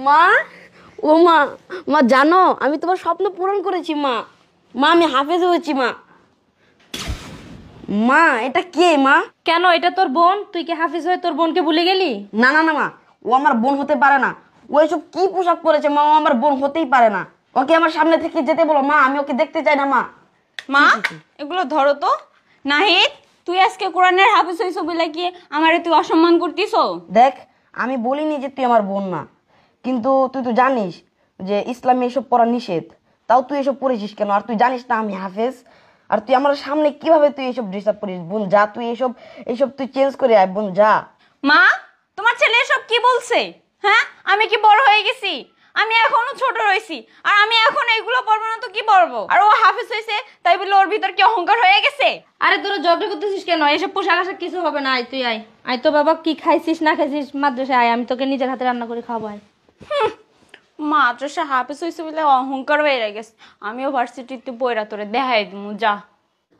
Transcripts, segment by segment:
মা, ও মা, মা জানো আমি তোমার স্বপ্ন পূরণ করেছি মা। মা আমি হাফেজ হয়েছি মা। মা এটা কে মা? কেন, এটা তোর বোন? তুই কি হাফিজ হয়ে তোর বোনকে ভুলে গেলি? না না না মা, ও আমার বোন হতে পারে না। ও এসব কি পোশাক পরেছে মা, ও আমার বোন হতেই পারে না। ওকে আমার সামনে থেকে যেতে বলো মা, আমি ওকে দেখতে চাই না মা। মা এগুলো ধরো তো। নাহিদ, তুই আজকে কোরআনের হাফেজ হইছ বলে কি আমারে তুই অসম্মান করতিছো? দেখ, আমি বলিনি যে তুই আমার বোন না, কিন্তু তুই তো জানিস যে ইসলামে এসব পড়া নিষেধ। তাও তুই এসব পড়েছিস কেন? আর তুই জানিস না আমি হাফেজ? আর তুই আমার সামনে কিভাবে তুই এসব ড্রেস আপ করিস? বোন যা, তুই এসব এসব তুই চেঞ্জ করে আয় বোন যা। মা, তোমার ছেলে এসব কি বলছে? হ্যাঁ, আমি কি বড় হয়ে গেছি? আমি এখনো ছোট রয়েছি, আর আমি এখন এইগুলো পরবো না তো কি পরবো? আর ও হাফেজ হয়েছে তাই বলে ওর ভিতর কি অহংকার হয়ে গেছে? আরে তোরা ঝগড়া করতেছিস কেন? এসব পোশাক আশাক কিছু হবে না। আয় তুই আয়। আয় তো বাবা, কি খাইছিস না খাইছিস মাদ্রাসায় আয়, আমি তোকে নিজের হাতে রান্না করে খাওয়াবো। আয়। মাদ্রাসা হাফেজ হয়েছে বলে অহংকার হয়ে গেছে। আমিও ভার্সিটিতে পড়া তোরে দেখাই দিমু, যা।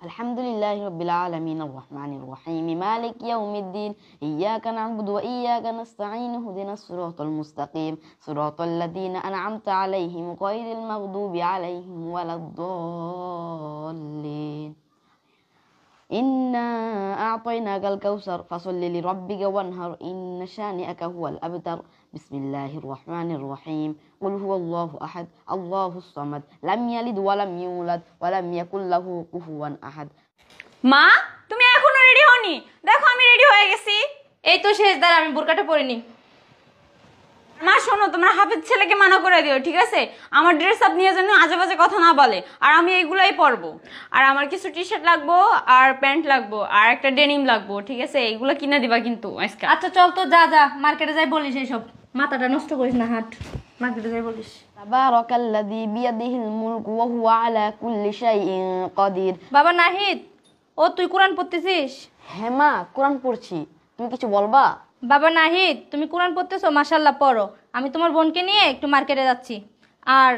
আলহামদুলিল্লাহি রাব্বিল আলামিন আর রহমানির রহিম মালিক ইয়াউমিদ্দিন ইয়্যাকা না'বুদু ওয়া ইয়্যাকা নাস্তাঈন ইহদিনাস সিরাতাল মুস্তাকিম সিরাতাল লাযীনা আন'আমতা আলাইহিম গায়রিল মাগদুবি আলাইহিম ওয়ালাদ-দাল্লিন ইন্না আ'তাইনাকাল কাউসার ফাসাল্লি লিরাব্বিকা ওয়ানহার ইন্না শানি'আকা হুয়াল আবতার বিসমিল্লাহির রহমানির রহিম কুল হুয়াল্লাহু আহাদ আল্লাহুস সামাদ লাম ইয়ালিদ ওয়া লাম ইউলাদ ওয়া লাম ইয়াকুল লাহু কুফুয়ান আহাদ। মা, তুমি এখনো রেডি হওনি? দেখো আমি রেডি হয়ে গেছি। এই তো শেষ, দাঁড়া আমি বোরকাটা পরিনি। মা শোনো, তোমার হাফেজ ছেলেকে মানা করে দিও, ঠিক আছে? আমার ড্রেস আপ নিয়ে যেন আজে বাজে কথা না বলে। আর আমি এইগুলাই পরবো। আর আমার কিছু টি শার্ট লাগবো, আর প্যান্ট লাগবো, আর একটা ডেনিম লাগবো, ঠিক আছে? এইগুলো কিনে দিবা কিন্তু আজকে। আচ্ছা চল তো, যা যা মার্কেটে যাই বলিস। এইসব মাথাটা নষ্ট করিস না, হাট মার্কেটে যাই বলিস। তাবারাকাল্লাযী বিয়াদিহিল মুলকু ওয়া হুয়া আলা কুল্লি শাইইন কাদির। বাবা নাহিদ, ও তুই কোরআন পড়তেছিস? হ্যাঁ মা, কোরআন পড়ছি। তুমি কিছু বলবা? বাবা নাহিদ, তুমি কোরআন পড়তেছো, মাশাআল্লাহ পড়ো। আমি তোমার বোনকে নিয়ে একটু মার্কেটে যাচ্ছি, আর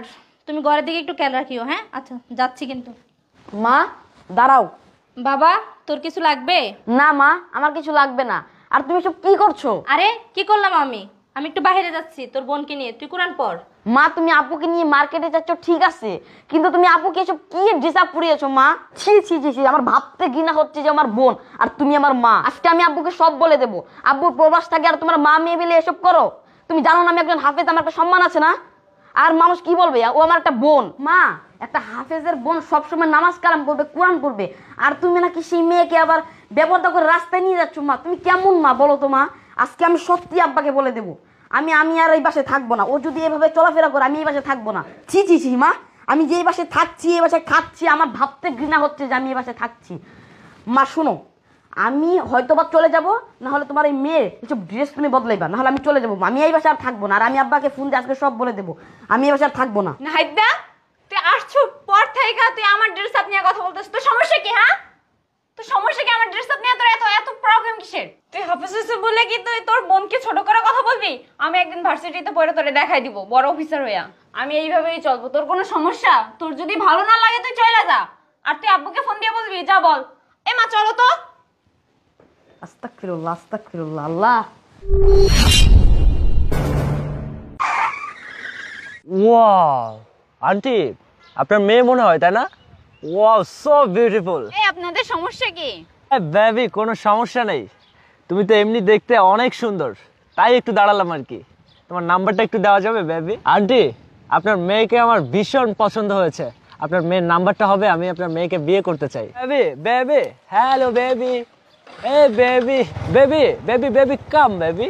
তুমি ঘরের দিকে একটু খেয়াল রাখিও। হ্যাঁ আচ্ছা, যাচ্ছি কিন্তু। মা দাঁড়াও। বাবা, তোর কিছু লাগবে? না মা, আমার কিছু লাগবে না। আর তুমি সব কি করছো? আরে কি করলাম আমি? আমি একটু বাইরে যাচ্ছি তোর বোনকে নিয়ে, তুই কোরআন পড়। মা তুমি আপুকে নিয়ে মার্কেটে যাচ্ছ ঠিক আছে, কিন্তু তুমি আপুকে এসব কি ড্রেস আপ পরিয়েছো মা? ছি ছি ছি ছি, আমার ভাবতে ঘৃণা হচ্ছে যে আমার বোন আর তুমি আমার মা। আজকে আমি আব্বুকে সব বলে দেবো। আব্বু প্রবাস থাকে আর তোমার মা মেয়ে মিলে এসব করো? তুমি জানো না আমি একজন হাফেজ, আমার একটা সম্মান আছে না? আর মানুষ কি বলবে ও আমার একটা বোন? মা, একটা হাফেজের বোন সবসময় নামাজ কালাম পড়বে, কোরআন পড়বে, আর তুমি নাকি সেই মেয়েকে আবার ব্যবহার করে রাস্তায় নিয়ে যাচ্ছ। মা তুমি কেমন মা বলো তো মা? আজকে আমি সত্যি আব্বাকে বলে দেবো। আমি আর এই বাসায় থাকবো না। ও যদি এভাবে চলাফেরা করে আমি এই বাসায় থাকবো না। ছি ছি ছি মা, আমি যে এই বাসায় থাকছি, এই বাসায় খাচ্ছি, আমার ভাবতে ঘৃণা হচ্ছে যে আমি এই বাসায় থাকছি। মা শোনো, আমি হয়তো বা চলে যাব, না হলে তোমার এই মেয়ে এসব ড্রেস তুমি বদলাইবা, না হলে আমি চলে যাবো। আমি এই বাসায় আর থাকবো না। আর আমি আব্বাকে ফোন দিয়ে আজকে সব বলে দেবো, আমি এই বাসায় আর থাকবো না। নাহিদা, তুই আসছো পর থেকে তুই আমার ড্রেস আপ নিয়ে কথা বলতেছিস। তোর সমস্যা কি? হ্যাঁ, তোর সমস্যা কি? আমার ড্রেস আপ নিয়ে তোর এত এত প্রবলেম কিসের? তুই হাফেজ হইছিস বলে কি তুই তোর বোনকে ছোট করে কথা বলবি? আমি একদিন ভার্সিটিতে পড়ে তোরে দেখাই দিব বড় অফিসার হইয়া। আমি এইভাবেই চলবো। তোর কোনো সমস্যা? তোর যদি ভালো না লাগে তুই চলে যা। আর তুই আব্বুকে ফোন দিয়ে বলবি, যা বল। এ মা চলো তো। আস্তাগফিরুল্লাহ আস্তাগফিরুল্লাহ। আল্লাহ, ওয়াও আন্টি, আপনার মেয়ে মনে হয়, তাই না? Wow, so beautiful. এই আপনাদের সমস্যা কি? বেবি, কোনো সমস্যা নেই। তুমি তো এমনি দেখতে অনেক সুন্দর, তাই একটু দাঁড়ালাম আর কি। তোমার নাম্বারটা একটু দেওয়া যাবে বেবি? আন্টি, আপনার মেয়েকে আমার ভীষণ পছন্দ হয়েছে। আপনার মেয়ের নাম্বারটা হবে, আমি আপনার মেয়েকে বিয়ে করতে চাই। বেবি বেবি, হ্যালো বেবি, এ baby baby baby baby come baby.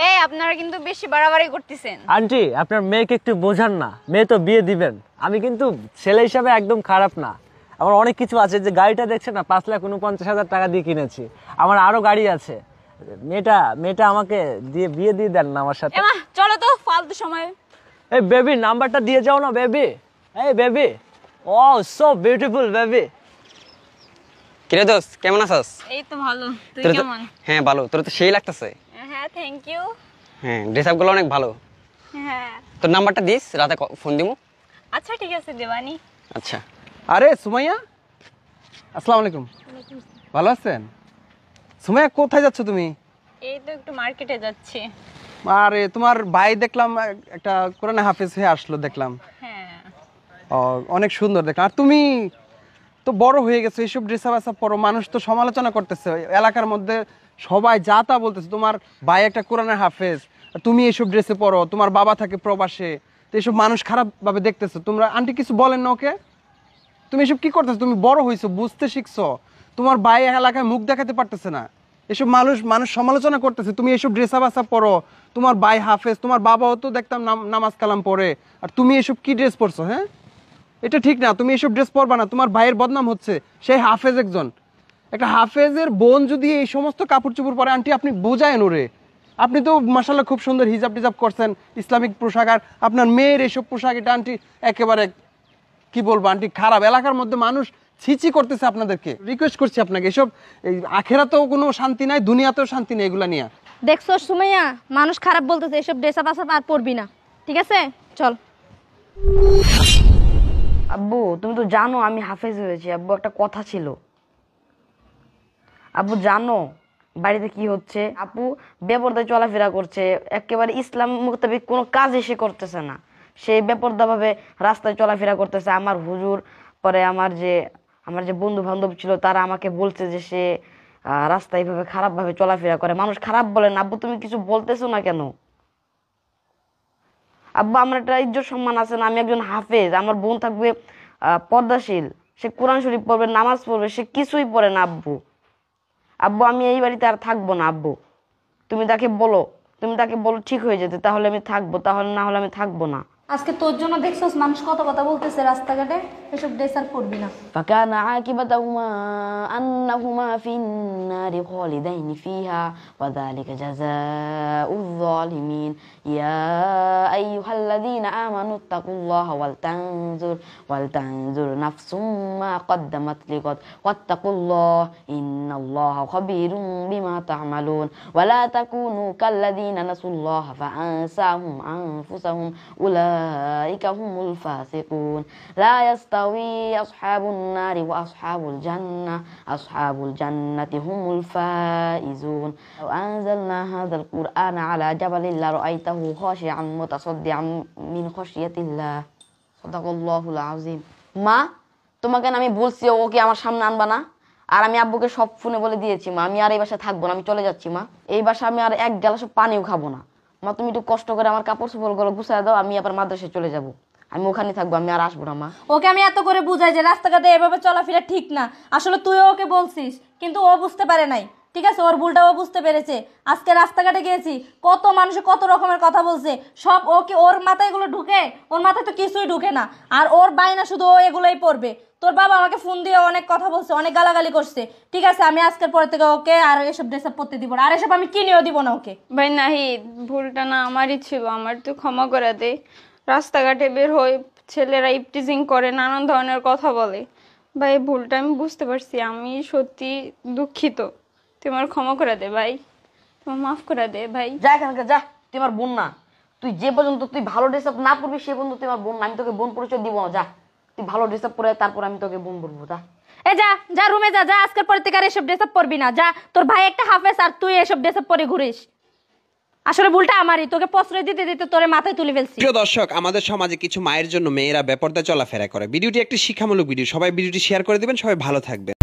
এই আপনারা কিন্তু বেশি বাড়াবাড়ি করতেছেন। আন্টি, আপনার মেয়েকে একটু বোঝান না, মেয়ে তো বিয়ে দিবেন। আমি কিন্তু ছেলে হিসাবে একদম খারাপ না। আমার অনেক কিছু আছে, যে গাড়িটা দেখছে না, 5,49,000 টাকা দিয়ে কিনেছি। আমার আরো গাড়ি আছে। মেয়েটা আমাকে দিয়ে বিয়ে দিয়ে দেন না আমার সাথে। এমা চলো তো, ফালতু সময়। এই বেবি, নাম্বারটা দিয়ে যাও না বেবি। এই বেবি, ও সো বিউটিফুল বেবি। কিরে দোস্ত, কেমন আছিস? এই তো ভালো, তুই তোর তো কেমন? হ্যাঁ ভালো, তোর তো সেই লাগতেছে। হ্যাঁ থ্যাংক ইউ। হ্যাঁ, ড্রেস আপগুলো অনেক ভালো। হ্যাঁ তোর নাম্বারটা দিস, রাতে ফোন দিমু। আচ্ছা ঠিক আছে দেবানি। আচ্ছা। আরে সুমাইয়া, আসসালামু আলাইকুম। ভালো আছেন? সুমাইয়া, কোথায় যাচ্ছ তুমি? এই তো একটু মার্কেটে যাচ্ছি। আরে তোমার ভাই দেখলাম একটা কোরআনে হাফেজ হয়ে আসলো দেখলাম। হ্যাঁ ও, অনেক সুন্দর দেখলাম। আর তুমি তো বড় হয়ে গেছো, এইসব ড্রেস আপ পরো, মানুষ তো সমালোচনা করতেছে এলাকার মধ্যে, সবাই যা তা বলতেছে তোমার ভাই একটা কোরআনের হাফেজ, আর তুমি এইসব ড্রেসে পরো, তোমার বাবা থাকে প্রবাসে, তো এইসব মানুষ খারাপ ভাবে দেখতেছে। তোমরা আন্টি কিছু বলেন না ওকে? তুমি এসব কি করতেছো? তুমি বড় হইছো, বুঝতে শিখছো, তোমার ভাই এলাকায় মুখ দেখাতে পারতেছে না, এসব মানুষ সমালোচনা করতেছে, তুমি এসব ড্রেস আপ পরো, তোমার ভাই হাফেজ, তোমার বাবাও তো দেখতাম নামাজ কালাম পড়ে, আর তুমি এসব কি ড্রেস পরছো? হ্যাঁ, এটা ঠিক না, তুমি এসব ড্রেস পরবা না, তোমার ভাইয়ের বদনাম হচ্ছে, সেই হাফেজ একজন, একটা হাফেজের বোন যদি এই সমস্ত কাপড় চোপড় পরে, আন্টি আপনি বোঝায়েন ওরে। আপনি তো মাশাআল্লাহ খুব সুন্দর হিজাব টিজাব করছেন, ইসলামিক পোশাক, আর আপনার মেয়ের এসব পোশাক, এটা আন্টি একেবারে কি বলবো আন্টি খারাপ। এলাকার মধ্যে মানুষ ছিচি করতেছে আপনাদেরকে। রিকোয়েস্ট করছি আপনাকে, এসব এই আখেরাতেও কোনো শান্তি নাই, দুনিয়াতেও শান্তি নেই এগুলা নিয়ে। দেখছো সুমাইয়া, মানুষ খারাপ বলতেছে, এসব ড্রেস আপ আর পরবি না, ঠিক আছে? চল। আব্বু তুমি তো জানো আমি হাফেজ হয়েছি। আব্বু একটা কথা ছিল, আব্বু জানো বাড়িতে কি হচ্ছে? আপু বেপরদায় চলাফেরা করছে, একেবারে ইসলাম মোতাবেক কোনো কাজ সে করতেছে না, সে বেপরদাভাবে রাস্তায় চলাফেরা করতেছে। আমার হুজুর, পরে আমার যে বন্ধু বান্ধব ছিল তারা আমাকে বলছে যে সে রাস্তায় এইভাবে খারাপভাবে চলাফেরা করে, মানুষ খারাপ বলে না। আব্বু তুমি কিছু বলতেছো না কেন? আব্বু আমার একটা ইজ্জত সম্মান আছে না, আমি একজন হাফেজ, আমার বোন থাকবে পর্দাশীল, সে কোরআন শরীফ পড়বে, নামাজ পড়বে, সে কিছুই পড়ে না। আব্বু আব্বু আমি এই বাড়িতে আর থাকবো না। আব্বু তুমি তাকে বলো ঠিক হয়ে যেতে, তাহলে আমি থাকবো, তাহলে না হলে আমি থাকবো না। আজকে তোর জন্য দেখছস মানুষ কত কথা বলতেছে রাস্তাঘাটে, এসব ড্রেস আর পরবি না। فكان عاقبتهما أنهما في النار خالدين فيها وذلك جزاء الظالمين يا أيها الذين آمنوا اتقوا الله ولتنظر نفس ما قدمت لغد واتقوا الله إن الله خبير بما تعملون ولا تكونوا كالذين نسوا الله فأنساهم أنفسهم أولئك هم الفاسقون لا يستوي أصحاب النار وأصحاب الجنة هم الفائزون لو أنزلنا هذا القرآن على جبل لرأيته خاشعا متصدعا من خشية الله صدق الله العظيم মা তোমাকে আমি বলছি ওকে আমার সামনে আনবা না, আর আমি আব্বুকে সব ফোনে বলে দিয়েছি মা, আমি আর এই বাসায় থাকবো না, আমি চলে যাচ্ছি মা, এই বাসায় আমি আর এক গ্লাস পানিও খাবো না। মা তুমি একটু কষ্ট করে আমার কাপড় চোপড়গুলো গুছায় দাও, আমি আবার মাদ্রাসায় চলে যাব, আমি ওখানে থাকবো, আমি আর আসবো না মা। ওকে আমি এত করে বুঝাই যে রাস্তাঘাটে এভাবে চলাফেরা ঠিক না, আসলে তুইও ওকে বলছিস কিন্তু ও বুঝতে পারে নাই, ঠিক আছে? ওর ভুলটা ও বুঝতে পেরেছে। আজকে রাস্তাঘাটে গিয়েছি, কত মানুষে কত রকমের কথা বলছে, সব ওর মাথায় এগুলো ঢুকে? ওর মাথায় তো কিছুই ঢুকে না, আর ওর বাইনা শুধু ও এগুলোই পড়বে। তোর বাবা আমাকে ফোন দিয়ে অনেক কথা বলছে, অনেক গালাগালি করছে, ঠিক আছে? আমি আজকের পরে থেকে ওকে আর এসব ড্রেস আপ পরতে দিব না, আর এসব আমি কিনেও দিব না ওকে। ভাই নাহিদ, ভুলটা না আমারই ছিল, আমার তুই ক্ষমা করে দে। রাস্তাঘাটে বের হই, ছেলেরা ইপটিজিং করে, নানান ধরনের কথা বলে। ভাই ভুলটা আমি বুঝতে পারছি, আমি সত্যি দুঃখিত, তুই আমার ক্ষমা করে দে ভাই, তোমার মাফ করে দে ভাই। যা এখানকে যা, তুই আমার বোন না, তুই যে পর্যন্ত তুই ভালো ড্রেস আপ না পরবি সে পর্যন্ত তুই আমার বোন না, আমি তোকে বোন পরিচয় দিব না। যা তুই ভালো ড্রেস আপ পরে তারপর আমি তোকে বোন বলবো। যা যা রুমে যা, আজকের পর থেকে আর এসব ড্রেস আপ পরবি না। যা, তোর ভাই একটা হাফেজ আর তুই এসব ড্রেস আপ পরে ঘুরিস। আসলে ভুলটা আমারই, তোকে প্রশ্রয় দিতে দিতে তোরে মাথায় তুলে ফেলছি। প্রিয় দর্শক, আমাদের সমাজে কিছু মায়ের জন্য মেয়েরা বেপরদা চলাফেরা করে। ভিডিওটি একটি শিক্ষামূলক ভিডিও, সবাই ভিডিওটি শেয়ার করে দিবেন, সবাই ভালো থাকবেন।